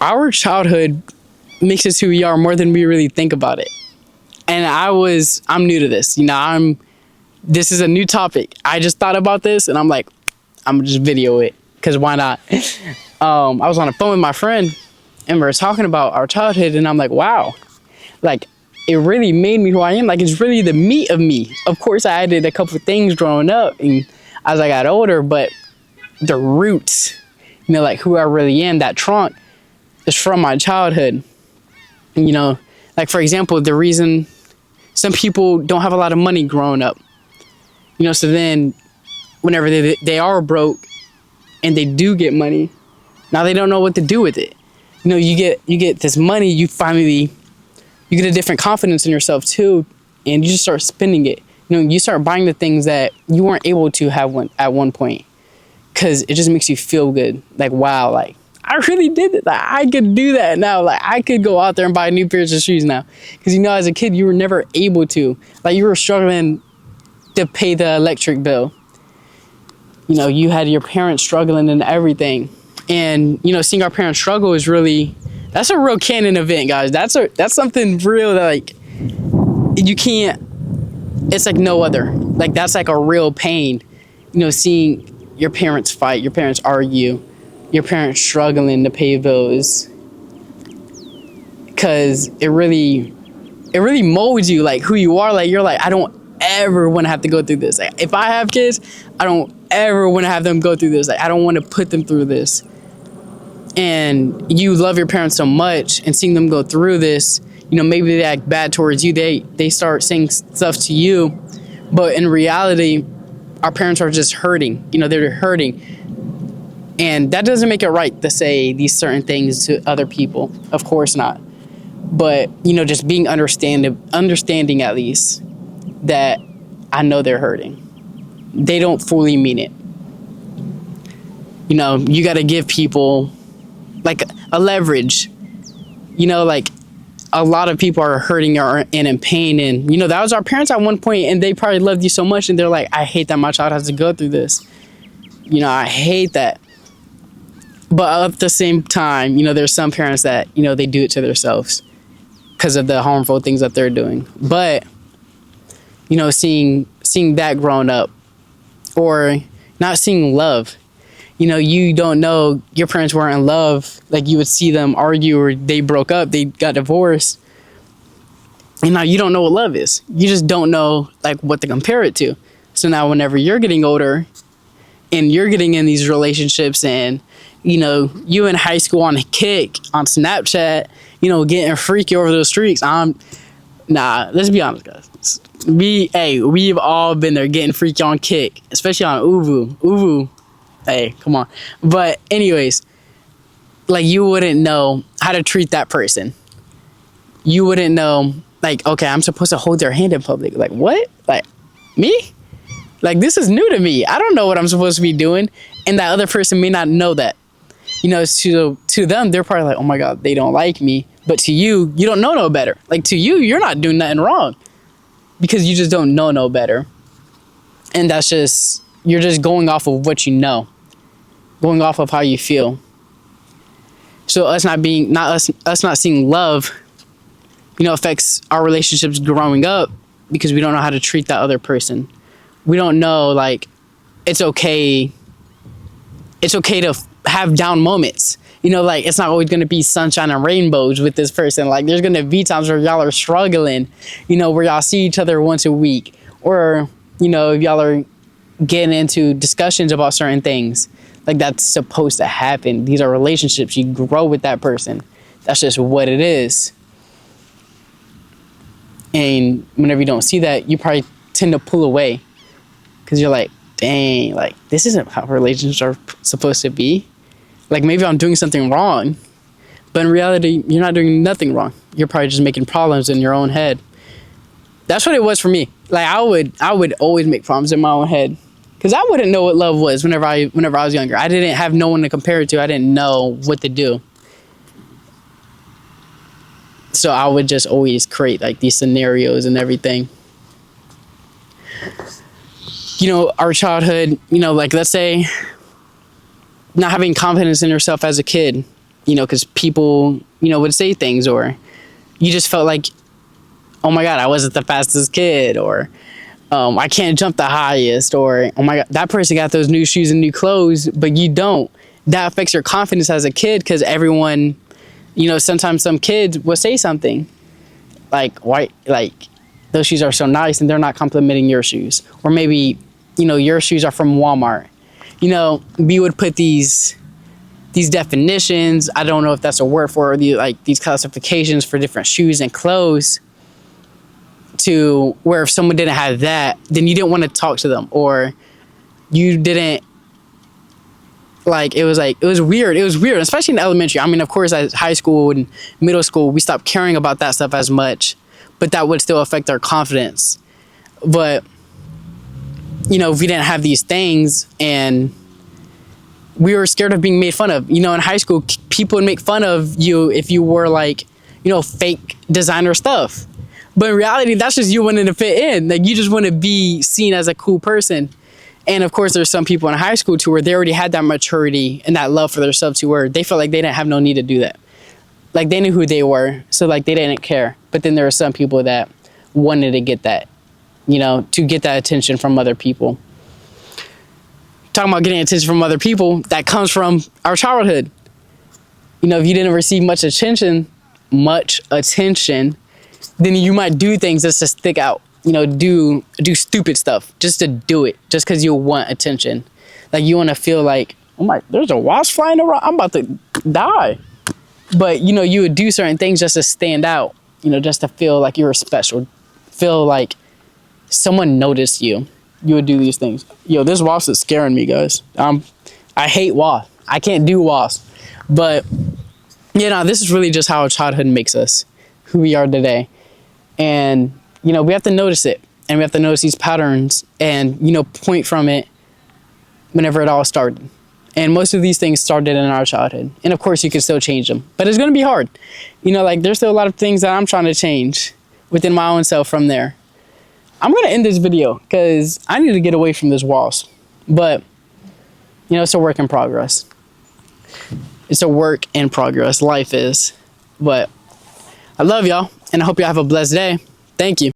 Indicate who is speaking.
Speaker 1: our childhood makes us who we are more than we really think about it. And I'm new to this. This is a new topic. I just thought about this and I'm like, I'm gonna just video it, because why not? I was on the phone with my friend and we were talking about our childhood, and I'm like, wow, like it really made me who I am. Like, it's really the meat of me. Of course, I did a couple of things growing up and as I got older, but the roots, like who I really am, that trunk is from my childhood. Like, for example, the reason some people don't have a lot of money growing up, so then whenever they are broke and they do get money, now they don't know what to do with it. You get this money, you get a different confidence in yourself too, and you just start spending it. You start buying the things that you weren't able to have at one point, because it just makes you feel good. Like, wow, like I really did it. Like, I could do that now. Like, I could go out there and buy new pairs of shoes now. Because, as a kid, you were never able to. Like, you were struggling to pay the electric bill. You had your parents struggling and everything. And, seeing our parents struggle is that's a real canon event, guys. That's something real that, like, you can't, it's like no other. Like, that's like a real pain. Seeing your parents fight, your parents argue, your parents struggling to pay bills, because it really molds you, like who you are. Like, you're like, I don't ever want to have to go through this. Like, if I have kids, I don't ever want to have them go through this. Like, I don't want to put them through this. And you love your parents so much, and seeing them go through this, maybe they act bad towards you. They start saying stuff to you, but in reality, our parents are just hurting. They're hurting. And that doesn't make it right to say these certain things to other people. Of course not. But, just being understanding at least that I know they're hurting. They don't fully mean it. You got to give people like a leverage. Like a lot of people are hurting and in pain. And, that was our parents at one point, and they probably loved you so much. And they're like, I hate that my child has to go through this. I hate that. But at the same time, there's some parents that, they do it to themselves because of the harmful things that they're doing. But, seeing that growing up, or not seeing love, you don't know your parents weren't in love. Like, you would see them argue, or they broke up, they got divorced. And now you don't know what love is. You just don't know, like, what to compare it to. So now whenever you're getting older and you're getting in these relationships, and you in high school on Kik, on Snapchat, getting freaky over those streaks. Let's be honest, guys. We've all been there getting freaky on Kik, especially on Uvu. Hey, come on. But anyways, like, you wouldn't know how to treat that person. You wouldn't know, like, okay, I'm supposed to hold their hand in public. Like, what? Like, me? Like, this is new to me. I don't know what I'm supposed to be doing. And that other person may not know that. To them, they're probably like, oh my God, they don't like me. But to you, you don't know no better. Like, to you, you're not doing nothing wrong, because you just don't know no better. And you're just going off of what you know, going off of how you feel. So us not seeing love, affects our relationships growing up, because we don't know how to treat that other person. We don't know, like, it's okay to have down moments. Like, it's not always going to be sunshine and rainbows with this person. Like, there's going to be times where y'all are struggling, where y'all see each other once a week, or, if y'all are getting into discussions about certain things. Like, that's supposed to happen. These are relationships. You grow with that person. That's just what it is. And whenever you don't see that, you probably tend to pull away, because you're like, dang, like, this isn't how relationships are supposed to be. Like, maybe I'm doing something wrong, but in reality, you're not doing nothing wrong. You're probably just making problems in your own head. That's what it was for me. Like, I would always make problems in my own head, because I wouldn't know what love was whenever I was younger. I didn't have no one to compare it to. I didn't know what to do. So I would just always create, like, these scenarios and everything. Our childhood, like, let's say not having confidence in yourself as a kid, because people, would say things, or you just felt like, oh my God, I wasn't the fastest kid, or I can't jump the highest, or oh my God, that person got those new shoes and new clothes, but you don't. That affects your confidence as a kid, because everyone, sometimes some kids will say something like, why, like, those shoes are so nice, and they're not complimenting your shoes. Or maybe, your shoes are from Walmart. We would put these definitions, I don't know if that's a word for these classifications for different shoes and clothes, to where if someone didn't have that, then you didn't want to talk to them, or you didn't, it was weird, especially in elementary. I mean, of course, as high school and middle school, we stopped caring about that stuff as much, but that would still affect our confidence. But if we didn't have these things, and we were scared of being made fun of. In high school, people would make fun of you if you wore fake designer stuff. But in reality, that's just you wanting to fit in. You just want to be seen as a cool person. And of course, there's some people in high school too, where they already had that maturity and that love for themselves, to where they felt like they didn't have no need to do that. They knew who they were, so they didn't care. But then there were some people that wanted to get that, to get that attention from other people. Talking about getting attention from other people, that comes from our childhood. If you didn't receive much attention, then you might do things just to stick out. Do stupid stuff just to do it, just because you want attention. You want to feel like, oh my, there's a wasp flying around, I'm about to die. But you would do certain things just to stand out, just to feel like you were special, feel like someone noticed you. You would do these things. This wasp is scaring me, guys. I hate wasps. I can't do wasps. But this is really just how childhood makes us who we are today. And we have to notice it, and we have to notice these patterns, and point from it whenever it all started. And most of these things started in our childhood. And of course, you can still change them, but it's going to be hard. There's still a lot of things that I'm trying to change within my own self from there. I'm going to end this video because I need to get away from this wasp. But, it's a work in progress. It's a work in progress. Life is. But I love y'all, and I hope y'all have a blessed day. Thank you.